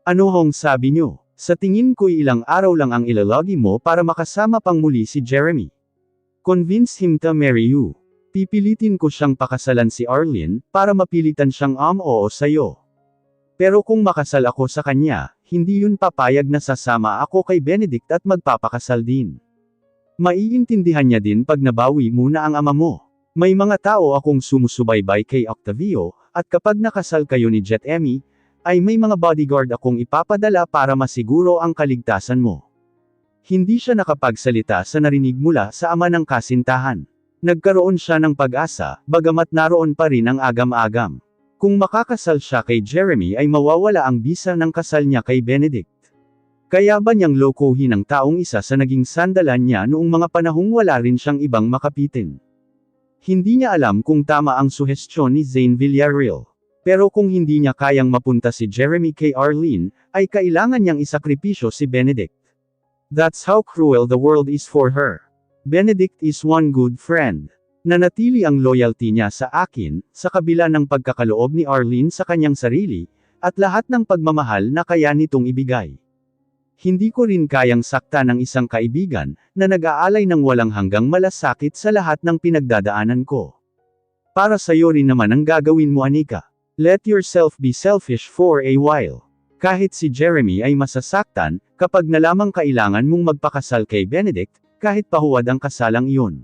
Ano hong sabi nyo? Sa tingin ko'y ilang araw lang ang ilalagi mo para makasama pang muli si Jeremy. Convince him to marry you. Pipilitin ko siyang pakasalan si Arlene, para mapilitan siyang oo sa'yo. Pero kung makasal ako sa kanya, hindi yun papayag na sasama ako kay Benedict at magpapakasal din. Maiintindihan niya din pag nabawi muna ang ama mo. May mga tao akong sumusubaybay kay Octavio, at kapag nakasal kayo ni Jet Emmy, ay may mga bodyguard akong ipapadala para masiguro ang kaligtasan mo. Hindi siya nakapagsalita sa narinig mula sa ama ng kasintahan. Nagkaroon siya ng pag-asa, bagamat naroon pa rin ang agam-agam. Kung makakasal siya kay Jeremy ay mawawala ang bisa ng kasal niya kay Benedict. Kaya ba niyang lokohin ang taong isa sa naging sandalan niya noong mga panahong wala rin siyang ibang makapitin? Hindi niya alam kung tama ang suhestyon ni Zane Villarreal. Pero kung hindi niya kayang mapunta si Jeremy kay Arlene, ay kailangan niyang isakripisyo si Benedict. That's how cruel the world is for her. Benedict is one good friend. Nanatili ang loyalty niya sa akin, sa kabila ng pagkakaloob ni Arlene sa kanyang sarili, at lahat ng pagmamahal na kaya nitong ibigay. Hindi ko rin kayang sakta ng isang kaibigan, na nag-aalay ng walang hanggang malasakit sa lahat ng pinagdadaanan ko. Para sa'yo rin naman ang gagawin mo, Anika. Let yourself be selfish for a while. Kahit si Jeremy ay masasaktan, kapag nalamang kailangan mong magpakasal kay Benedict, kahit pahuwad ang kasalang iyon.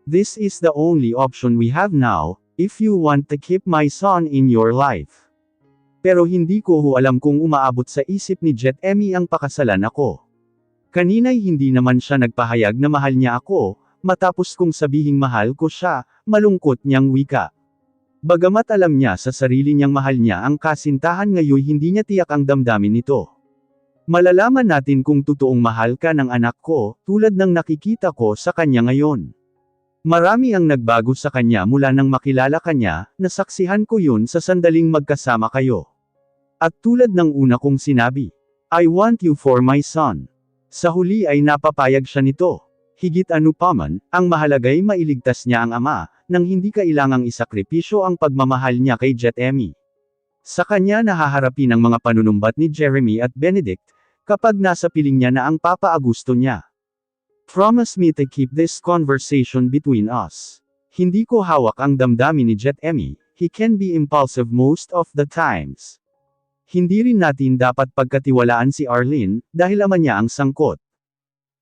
This is the only option we have now, if you want to keep my son in your life. Pero hindi ko alam kung umaabot sa isip ni Jet Emmy ang pakasalan ako. Kanina'y hindi naman siya nagpahayag na mahal niya ako, matapos kong sabihing mahal ko siya, malungkot niyang wika. Bagamat alam niya sa sarili niyang mahal niya ang kasintahan ngayon hindi niya tiyak ang damdamin nito. Malalaman natin kung totoong mahal ka ng anak ko, tulad ng nakikita ko sa kanya ngayon. Marami ang nagbago sa kanya mula nang makilala kanya, nasaksihan ko yun sa sandaling magkasama kayo. At tulad ng una kong sinabi, I want you for my son. Sa huli ay napapayag siya nito. Higit anupaman, ang mahalagay mailigtas niya ang ama, nang hindi kailangang isakripisyo ang pagmamahal niya kay Jet Emmy. Sa kanya nahaharapin ang mga panunumbat ni Jeremy at Benedict, kapag nasa piling niya na ang papaagusto niya. Promise me to keep this conversation between us. Hindi ko hawak ang damdamin ni Jet Emmy, he can be impulsive most of the times. Hindi rin natin dapat pagkatiwalaan si Arlene, dahil ama niya ang sangkot.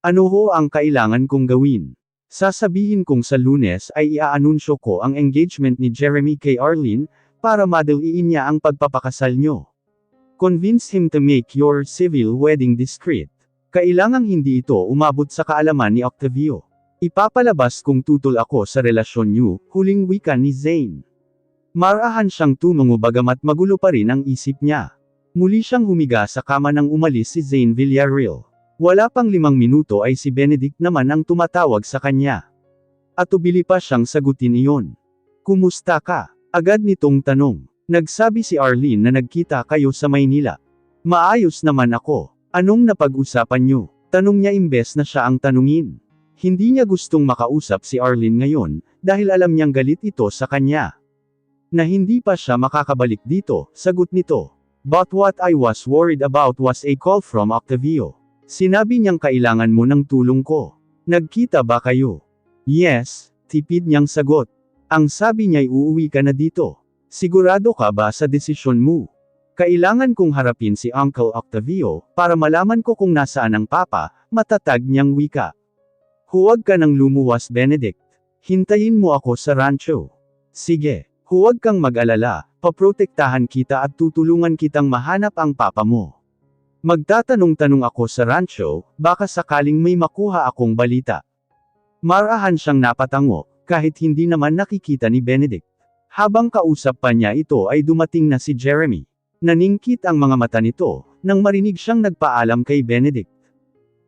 Ano ang kailangan kong gawin? Sasabihin kong sa Lunes ay iaanunsyo ko ang engagement ni Jeremy kay Arlene, para madaliin niya ang pagpapakasal nyo. Convince him to make your civil wedding discreet. Kailangang hindi ito umabot sa kaalaman ni Octavio. Ipapalabas kung tutol ako sa relasyon nyo, huling wika ni Zane. Marahan siyang tumungo bagamat magulo pa rin ang isip niya. Muli siyang humiga sa kama nang umalis si Zane Villarreal. Wala pang 5 minuto ay si Benedict naman ang tumatawag sa kanya. At ubili pa siyang sagutin iyon. Kumusta ka? Agad nitong tanong. Nagsabi si Arlene na nagkita kayo sa Maynila. Maayos naman ako. Anong napag-usapan niyo? Tanong niya imbes na siya ang tanungin. Hindi niya gustong makausap si Arlene ngayon, dahil alam niyang galit ito sa kanya. Na hindi pa siya makakabalik dito, sagot nito. But what I was worried about was a call from Octavio. Sinabi niyang kailangan mo ng tulong ko. Nagkita ba kayo? Yes, tipid niyang sagot. Ang sabi niya'y uuwi ka na dito. Sigurado ka ba sa desisyon mo? Kailangan kong harapin si Uncle Octavio, para malaman ko kung nasaan ang papa, matatag niyang wika. Huwag ka nang lumuwas, Benedict. Hintayin mo ako sa rancho. Sige, huwag kang mag-alala, paprotektahan kita at tutulungan kitang mahanap ang papa mo. Magtatanong-tanong ako sa rancho, baka sakaling may makuha akong balita. Marahan siyang napatango, kahit hindi naman nakikita ni Benedict. Habang kausap pa niya ito ay dumating na si Jeremy. Naningkit ang mga mata nito, nang marinig siyang nagpaalam kay Benedict.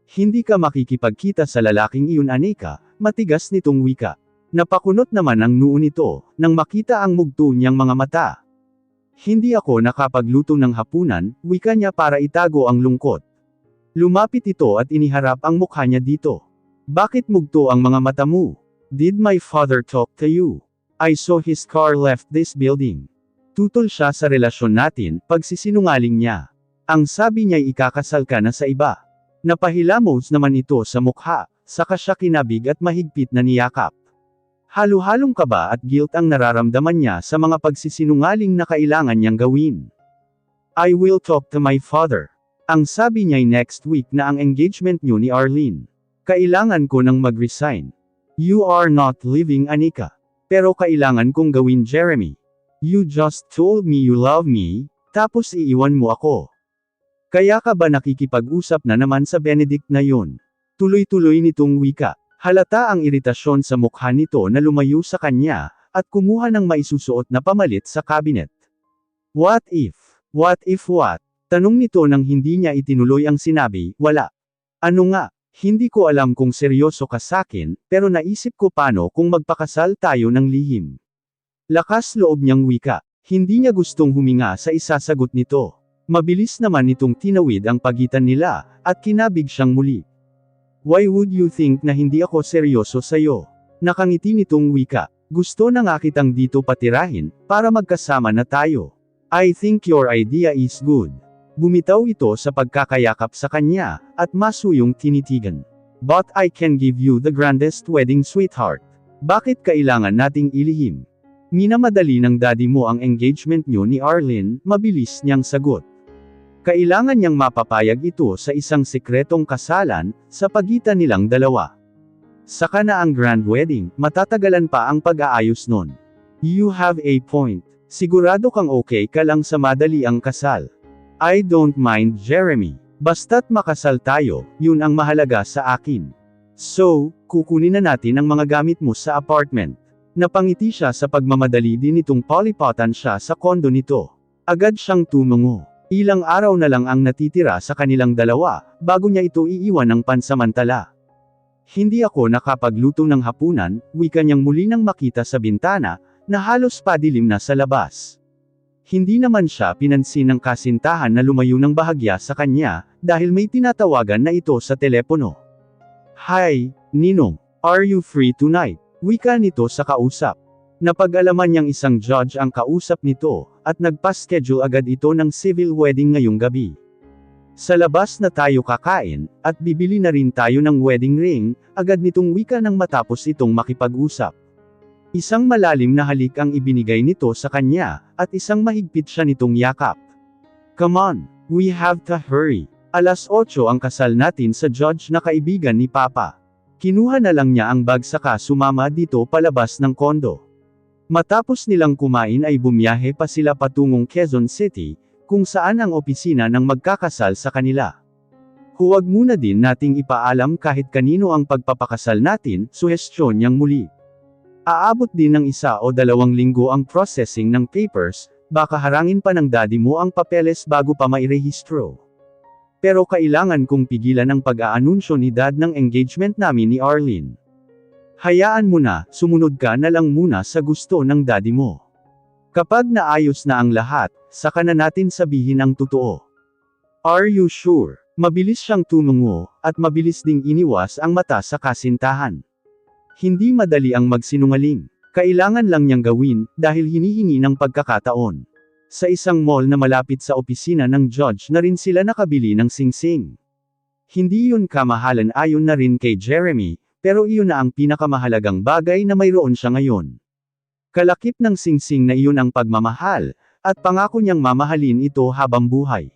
Hindi ka makikipagkita sa lalaking iyon, Anika, matigas nitong wika. Napakunot naman ang noo nito, nang makita ang mugto niyang mga mata. Hindi ako nakapagluto ng hapunan, wika niya para itago ang lungkot. Lumapit ito at iniharap ang mukha niya dito. Bakit mugto ang mga mata mo? Did my father talk to you? I saw his car left this building. Tutol siya sa relasyon natin, pagsisinungaling niya. Ang sabi niya'y ikakasal ka na sa iba. Napahilamos naman ito sa mukha, saka siya kinabig at mahigpit na niyakap. Halo-halong kaba at guilt ang nararamdaman niya sa mga pagsisinungaling na kailangan niyang gawin. I will talk to my father. Ang sabi niya'y next week na ang engagement niyo ni Arlene. Kailangan ko nang mag-resign. You are not leaving, Anika. Pero kailangan kong gawin, Jeremy. You just told me you love me, tapos iiwan mo ako. Kaya ka ba nakikipag-usap na naman sa Benedict na yun? Tuloy-tuloy nitong wika. Halata ang iritasyon sa mukha nito na lumayo sa kanya, at kumuha ng maisusuot na pamalit sa cabinet. What if? What if what? Tanong nito nang hindi niya itinuloy ang sinabi, wala. Ano nga? Hindi ko alam kung seryoso ka sakin, pero naisip ko paano kung magpakasal tayo ng lihim. Lakas loob niyang wika. Hindi niya gustong huminga sa isasagot nito. Mabilis naman nitong tinawid ang pagitan nila, at kinabig siyang muli. Why would you think na hindi ako seryoso sa'yo? Nakangiti nitong wika. Gusto na nga kitang dito patirahin, para magkasama na tayo. I think your idea is good. Bumitaw ito sa pagkakayakap sa kanya, at masuyong tinitigan. But I can give you the grandest wedding, sweetheart. Bakit kailangan nating ilihim? Minamadali ng daddy mo ang engagement niyo ni Arlene, mabilis niyang sagot. Kailangan niyang mapapayag ito sa isang sikretong kasalan, sa pagitan nilang dalawa. Saka na ang grand wedding, matatagalan pa ang pag-aayos nun. You have a point. Sigurado kang okay ka lang sa madali ang kasal. I don't mind, Jeremy. Basta't makasal tayo, yun ang mahalaga sa akin. So, kukunin na natin ang mga gamit mo sa apartment. Napangiti siya sa pagmamadali din itong polipotan siya sa kondo nito. Agad siyang tumungo. Ilang araw na lang ang natitira sa kanilang dalawa, bago niya ito iiwan ng pansamantala. Hindi ako nakapagluto ng hapunan, wika niyang muli nang makita sa bintana, na halos padilim na sa labas. Hindi naman siya pinansin ng kasintahan na lumayo ng bahagya sa kanya, dahil may tinatawagan na ito sa telepono. Hi, Ninong. Are you free tonight? Wika nito sa kausap. Napag-alaman niyang isang judge ang kausap nito, at nagpa-schedule agad ito ng civil wedding ngayong gabi. Sa labas na tayo kakain, at bibili na rin tayo ng wedding ring, agad nitong wika nang matapos itong makipag-usap. Isang malalim na halik ang ibinigay nito sa kanya, at isang mahigpit siya nitong yakap. Come on, we have to hurry. 8:00 ang kasal natin sa judge na kaibigan ni Papa. Kinuha na lang niya ang bag saka sumama dito palabas ng kondo. Matapos nilang kumain ay bumiyahe pa sila patungong Quezon City, kung saan ang opisina ng magkakasal sa kanila. Huwag muna din nating ipaalam kahit kanino ang pagpapakasal natin, suhestyon niyang muli. Aabot din ng 1 o 2 linggo ang processing ng papers, baka harangin pa ng daddy mo ang papeles bago pa mairehistro. Pero kailangan kong pigilan ang pag-aanunsyo ni dad ng engagement namin ni Arlene. Hayaan mo na, sumunod ka na lang muna sa gusto ng daddy mo. Kapag naayos na ang lahat, saka na natin sabihin ang totoo. Are you sure? Mabilis siyang tumungo, at mabilis ding iniwas ang mata sa kasintahan. Hindi madali ang magsinungaling. Kailangan lang niyang gawin, dahil hinihingi ng pagkakataon. Sa isang mall na malapit sa opisina ng judge na rin sila nakabili ng singsing. Hindi yun kamahalan ayon na rin kay Jeremy, pero iyon na ang pinakamahalagang bagay na mayroon siya ngayon. Kalakip ng singsing na iyon ang pagmamahal, at pangako niyang mamahalin ito habang buhay.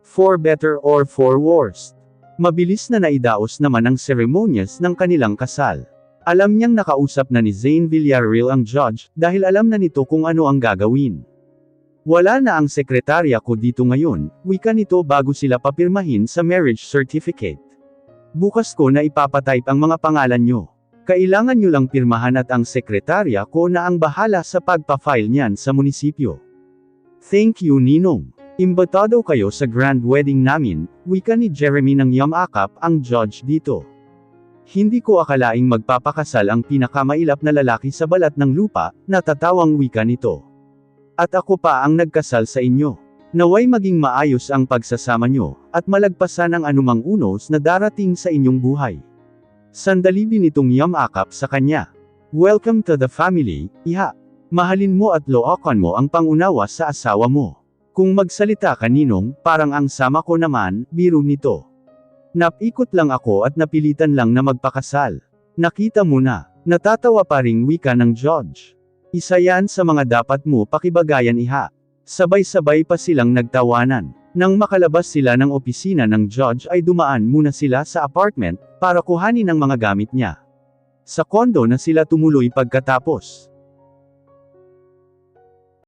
For better or for worse. Mabilis na naidaos naman ang seremonyas ng kanilang kasal. Alam niyang nakausap na ni Zane Villarreal ang judge, dahil alam na nito kung ano ang gagawin. Wala na ang sekretarya ko dito ngayon, wika nito bago sila papirmahin sa marriage certificate. Bukas ko na ipapatype ang mga pangalan nyo. Kailangan nyo lang pirmahan at ang sekretarya ko na ang bahala sa pagpa-file niyan sa munisipyo. Thank you, Ninong. Imbitado kayo sa grand wedding namin, wika ni Jeremy nang yamakap ang judge dito. Hindi ko akalaing magpapakasal ang pinakamailap na lalaki sa balat ng lupa, natatawang wika nito. At ako pa ang nagkasal sa inyo. Naway maging maayos ang pagsasama nyo, at malagpasan ang anumang unos na darating sa inyong buhay. Sandali din itong yamakap sa kanya. Welcome to the family, iha. Mahalin mo at lookan mo ang pangunawa sa asawa mo. Kung magsalita ka Ninong, parang ang sama ko naman, biro nito. Napikot lang ako at napilitan lang na magpakasal. Nakita mo na, natatawa pa ring wika ng judge. Isa yan sa mga dapat mo pakibagayan iha. Sabay-sabay pa silang nagtawanan. Nang makalabas sila ng opisina ng judge ay dumaan muna sila sa apartment, para kuhanin ang mga gamit niya. Sa kondo na sila tumuloy pagkatapos.